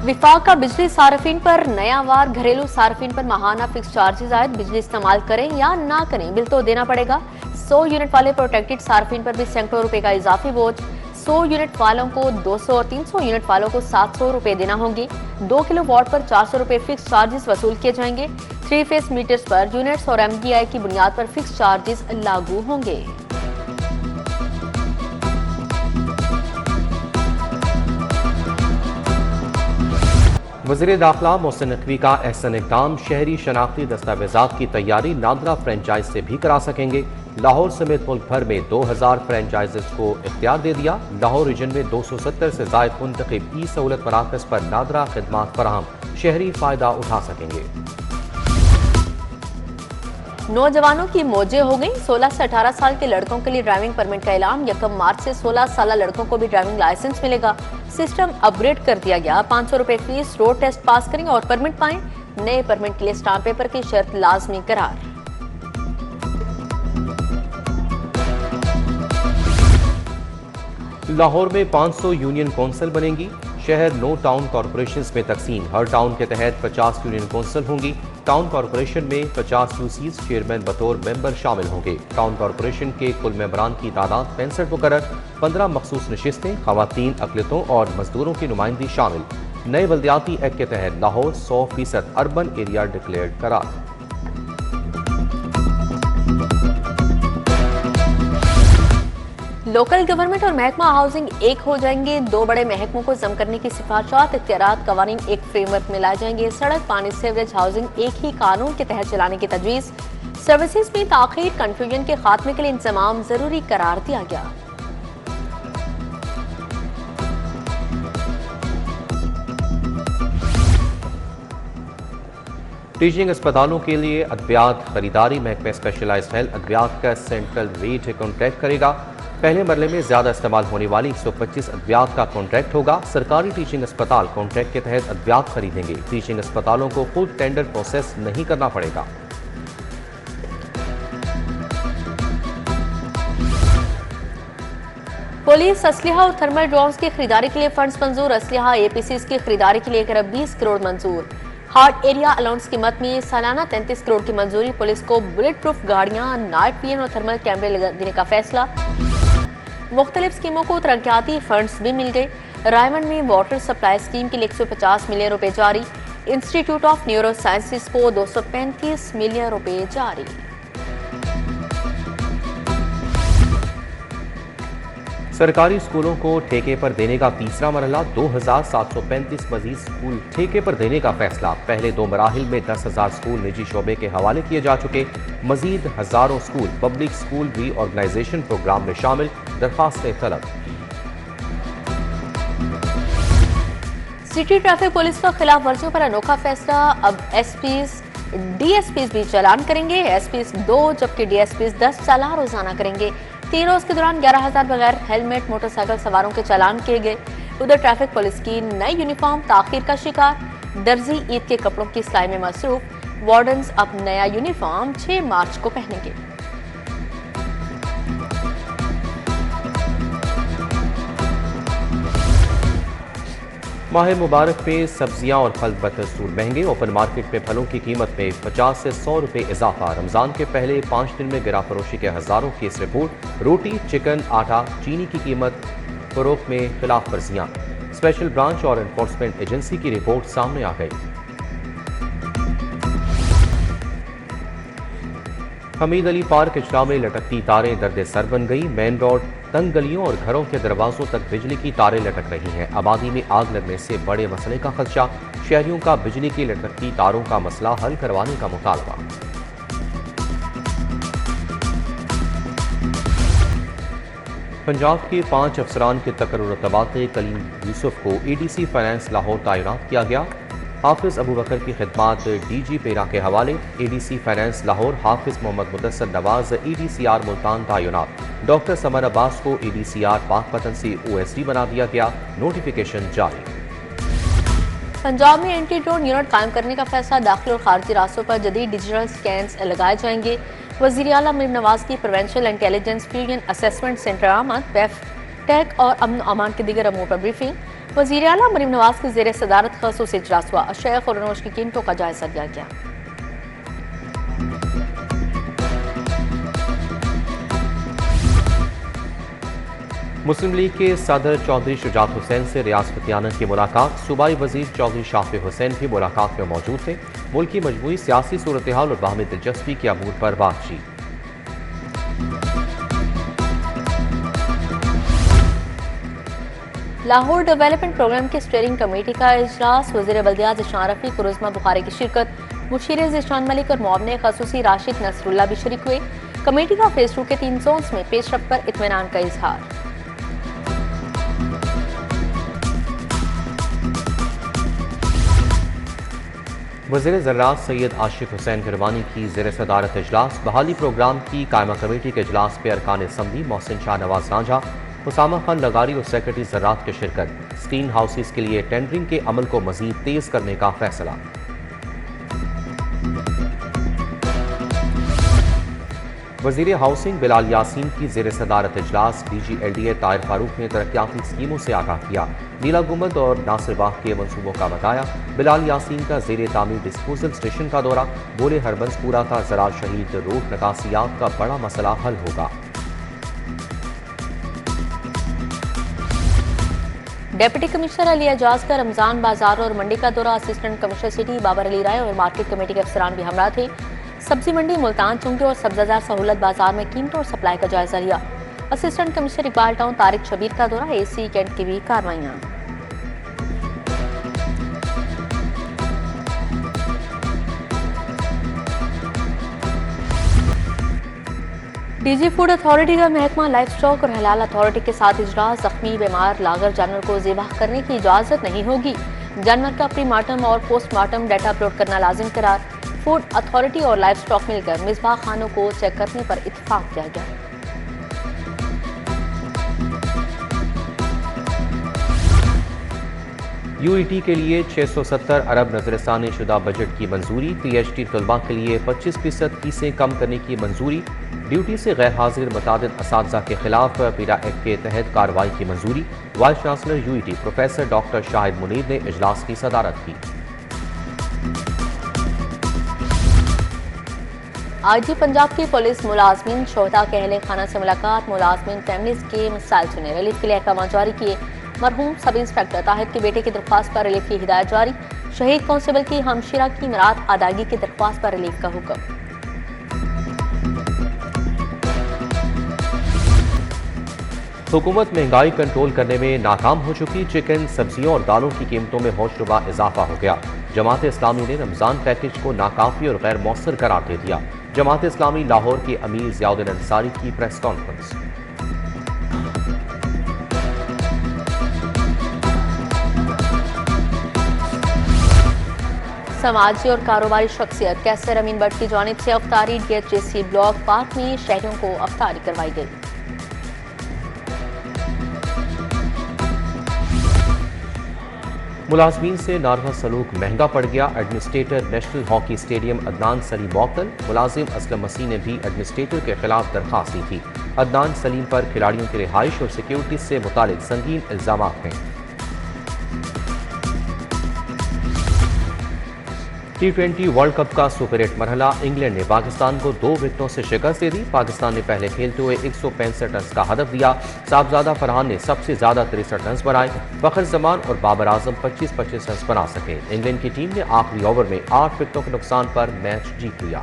विफाक का बिजली सार्फिन पर नया वार। घरेलू सार्फिन पर माहाना फिक्स चार्जेस आयद। बिजली इस्तेमाल करें या ना करें, बिल तो देना पड़ेगा। 100 यूनिट वाले प्रोटेक्टेड सार्फिन पर भी सैकड़ों रुपए का इजाफी बोझ। 100 यूनिट वालों को 200 और 300 यूनिट वालों को 700 रुपए देना होंगे। 2 किलो वॉट पर 400 रुपए फिक्स चार्जेस वसूल किए जाएंगे। 3 फेस मीटर्स पर यूनिट्स और MDI की बुनियाद पर फिक्स चार्जेस लागू होंगे। वज़ीर दाखिला मोहसिन नकवी का एहसन इक़दाम। शहरी शनाख्ती दस्तावेजात की तैयारी नादरा फ्रेंचाइज से भी करा सकेंगे। लाहौर समेत मुल्क भर में 2000 फ्रेंचाइजेस को इख्तियार दे दिया। लाहौर रीजन में 270 से ज़ायद मुंतखब ई सहूलत मराकज़ पर नादरा खिदमात फराहम। शहरी फ़ायदा उठा सकेंगे। नौजवानों की मौजें हो गई। 16 से 18 साल के लड़कों के लिए ड्राइविंग परमिट का ऐलान। 1 मार्च से 16 साल लड़कों को भी ड्राइविंग लाइसेंस मिलेगा। सिस्टम अपग्रेड कर दिया गया। 500 रुपए फीस, रोड टेस्ट पास करें और परमिट पाएं। नए परमिट के लिए स्टाम्प पेपर की शर्त लाजमी करार। लाहौर में 500 यूनियन कौंसिल बनेंगी। शहर 9 टाउन कॉरपोरेशन में तकसीम। हर टाउन के तहत 50 यूनियन कौंसिल होंगी। टाउन कॉरपोरेशन में 50 यूसीज चेयरमैन बतौर मेंबर शामिल होंगे। टाउन कॉरपोरेशन के कुल मेंबरान की तादाद 65 मुकर्रर। 15 मखसूस नशिस्तें, खवातीन, अकलियतों और मजदूरों की नुमाइंदगी शामिल। नए बल्दियाती एक्ट के तहत लाहौर 100% अर्बन एरिया डिक्लेयर्ड करार। लोकल गवर्नमेंट और महकमा हाउसिंग एक हो जाएंगे। 2 बड़े महकमों को जम करने की सिफारिशात, इख्तियारात, कवानीन एक फ्रेमवर्क में लाए जाएंगे। सड़क, पानी, सीवरेज, हाउसिंग एक ही कानून के तहत चलाने की तजवीज़। सर्विसेज में ताखीर, कंफ्यूजन के खात्मे के लिए इंतजाम जरूरी करार दिया गया। टीचिंग अस्पतालों के लिए अद्वियात खरीदारी। महकमा स्पेशलाइज्ड हेल्थ अद्वियात का सेंट्रल रेट कॉन्ट्रैक्ट करेगा। पहले मरले में ज्यादा इस्तेमाल होने वाली 125 अद्वियात का कॉन्ट्रैक्ट होगा। सरकारी टीचिंग अस्पताल कॉन्ट्रैक्ट के तहत अद्वियात खरीदेंगे। टीचिंग अस्पतालों को खुद टेंडर प्रोसेस नहीं करना पड़ेगा। पुलिस असलहा और थर्मल ड्रोन्स की खरीदारी के लिए फंड्स मंजूर। असलहा APCs की खरीदारी के लिए 1 अरब 20 करोड़ मंजूर। हार्ड एरिया अलाउंस कीमत में सालाना 33 करोड़ की मंजूरी। पुलिस को बुलेट प्रूफ गाड़ियां, नाइट विजन और थर्मल कैमरे देने का फैसला। मुख्तलिफ स्कीमों को तरक्याती फंड्स भी मिल गए। रायमंड में वाटर सप्लाई स्कीम के लिए 150 मिलियन रुपए जारी। इंस्टीट्यूट ऑफ न्यूरो साइंसेज को 235 मिलियन रुपए जारी। सरकारी स्कूलों को ठेके पर देने का तीसरा मरहला। 2735 मजीद स्कूल ठेके पर देने का फैसला। पहले 2 मराहिल में 10,000 स्कूल निजी शोबे के हवाले किए जा चुके। मजीद हजारों school public school reorganisation programme में शामिल। दरखास्तें तलब। सिटी ट्रैफिक पुलिस का खिलाफ वर्जियों पर अनोखा फैसला। अब SPs, DSPs भी चालान करेंगे। SPs 2 जबकि DSPs 10 चालान रोजाना करेंगे। 3 रोज के दौरान 11,000 बगैर हेलमेट मोटरसाइकिल सवारों के चालान किए गए। उधर ट्रैफिक पुलिस की नई यूनिफॉर्म ताखीर का शिकार। दर्जी ईद के कपड़ों की सिलाई में मसरूफ। वार्डन्स अब नया यूनिफॉर्म 6 मार्च को पहनेंगे। माह मुबारक पे सब्जियां और फल बदस्तूर महंगे। ओपन मार्केट में फलों की कीमत में 50 से 100 रुपए इजाफा। रमजान के पहले 5 दिन में गिरा फरोशी के हजारों केस रिपोर्ट। रोटी, चिकन, आटा, चीनी की कीमत फरोख्त में खिलाफ वर्जियां। स्पेशल ब्रांच और एनफोर्समेंट एजेंसी की रिपोर्ट सामने आ गई। हमीद अली पार्क इजरा में लटकती तारें दर्द सर बन गई। मेन रोड, तंग गलियों और घरों के दरवाजों तक बिजली की तारें लटक रही हैं। आबादी में आग लगने से बड़े मसले का खदशा। शहरियों का बिजली की लटकती तारों का मसला हल करवाने का मुतालबा। पंजाब के 5 अफसरान के तकर्रुर तबादले। कलीम यूसुफ को ADC फाइनेंस लाहौर तैनात किया गया। हाफिज अबू बकर की खिदमात DG पेरा के हवाले। ADC फाइनेंस लाहौर हाफिज मोहम्मद मुदस्सर नवाज ADCR मुल्तान तैनात। डॉक्टर समर अब्बास को ADCR पाकपतन से OSD बना दिया गया। नोटिफिकेशन जारी। पंजाब में एंटी ड्रोन यूनिट कायम करने का फैसला। दाखिल और खारजी रास्तों पर जदीद डिजिटल स्कैन्स लगाए जाएंगे। वज़ीर आला मरीम नवाज की provincial intelligence fusion assessment centre आमद। PEF टैक और अमन अमान के दीगर अमूर पर ब्रीफिंग। वज़ीर आला मरीम नवाज के ज़ेर सदारत ख़ुसूसी इजलास हुआ। शेख और अनोश की कीमतों का जायजा लिया गया। मुस्लिम लीग के सदर चौधरी शुजात हुसैन से रियासत की मुलाकात। सूबाई वजीर चौधरी शाफी हुसैन भी मुलाकात में मौजूद थे। मुल्क की मजमूई सियासी सूरत हाल और बाहमी दिलचस्पी के अमूर पर बातचीत। लाहौर डेवलपमेंट प्रोग्राम की स्टीयरिंग कमेटी का इजलास। वज़ीर बल्दियात ज़ीशान रफ़ीक और उस्मा बुखारी की शिरकत। मुशीर ज़ीशान मलिक और मुआवने ख़ुसूसी राशिद नसरुल्लाह भी शरीक हुए। कमेटी का फेज 2 के 3 जोन्स में पेशरफ पर इत्मीनान का इजहार। वज़ीर ज़राअत सैयद आशिफ हुसैन गिरवानी की ज़ेर सदारत इजलास। बहाली प्रोग्राम की कायमा कमेटी के इजलास पे अरकान असम्बली मोहसिन शाह नवाज रांझा, उसामा खान लगारी और सेक्रेटरी ज़राअत की शिरकत। स्क्रीन हाउसेस के लिए टेंडरिंग के अमल को मजीद तेज करने का फैसला। वज़ीर हाउसिंग बिलाल यासीन की ज़ेर सदारत इजलास। DG LDA ताहिर फारूक ने तरक्याती स्कीमों से आगाह किया। नीला गुंबद और नासिर बाग के मनसूबों का बताया। बिलाल यासीन का ज़ेर तामीर डिस्पोजल स्टेशन का दौरा। बोले हरबंसपुरा का ज़राअत शहीद रोड नकासियात का बड़ा मसला हल होगा। डिप्टी कमिश्नर अली एजाज का रमजान बाजार और मंडी का दौरा। Assistant commissioner city Babar Ali Rai और मार्केट कमेटी के अफसरान भी हमरा थे। सब्जी मंडी मुल्तान चुंगी और सब्जाजार सहूलत बाजार में कीमतों और सप्लाई का जायजा लिया। Assistant commissioner Iqbal Town Tariq Shabbir का दौरा। AC कैंट की भी कार्रवाइयां। DG फूड अथॉरिटी का महकमा लाइफ स्टॉक और हलाल अथॉरिटी के साथ इजलास। जख्मी बीमार लागर जानवर को ज़िबाह करने की इजाजत नहीं होगी। जानवर का प्रीमार्टम और पोस्टमार्टम डाटा अपलोड करना लाजिम करार। फूड अथॉरिटी और लाइफ स्टॉक मिलकर मिसबाह खानों को चेक करने पर इत्तेफाक किया गया। UET के लिए 670 अरब नजरसानी शुदा बजट की मंजूरी। PhD तलबा के लिए 25% फीसें कम करने की मंजूरी। ड्यूटी से गैर हाजिर मुतादिद असातिज़ा के खिलाफ पीरा एक्ट के तहत कार्रवाई की मंजूरी। Vice chancellor UET professor doctor Shahid Munir ने इजलास की सदारत की। IG पंजाब की पुलिस मुलाजमीन शोहदा के अहले खाना से मुलाकात। मुलाजमीन फैमिलीज के मसाइल सुने, रिलीफ के लिए अहकाम जारी किए। मरहूम सब इंस्पेक्टर ताहिर के बेटे की दरख्वास्त पर रिलीफ की हिदायत जारी। शहीद कांस्टेबल की हमशिरा की मराद अदायगी की दरख्वास्त पर रिलीफ का हुक्म। हुकूमत महंगाई कंट्रोल करने में नाकाम हो चुकी। चिकन, सब्जियों और दालों की कीमतों में होशरुबा इजाफा हो गया। जमात इस्लामी ने रमजान पैकेज को नाकाफी और गैर मौसर करार दे दिया। जमात इस्लामी लाहौर के अमीर ज़ियाउद्दीन अंसारी की प्रेस कॉन्फ्रेंस। समाजी और कारोबारी शख्सियत कैसर अमीन भट्ट की जानिब से अफ्तारी। DHJC ब्लॉक पार्क में शहरियों को अफ्तारी करवाई गई। मुलाजमीन से नारवा सलूक महंगा पड़ गया। Administrator national hockey stadium Adnan Saleem मौतल। मुलाजिम असलम मसीह ने भी एडमिनिस्ट्रेटर के खिलाफ दरखास्त दी थी। अदनान सलीम पर खिलाड़ियों की रिहाइश और सिक्योरिटी से मुतालिक संगीन इल्जाम हैं। T20 वर्ल्ड कप का सुपर 8 मरहला। इंग्लैंड ने पाकिस्तान को 2 विकेटों से शिकस्त दे दी। पाकिस्तान ने पहले खेलते हुए 165 रन का हदफ दिया। साहबजादा फरहान ने सबसे ज्यादा 63 रन बनाए। फखर जमान और बाबर आजम 25-25 रन बना सके। इंग्लैंड की टीम ने आखिरी ओवर में 8 विकेटों के नुकसान पर मैच जीत लिया।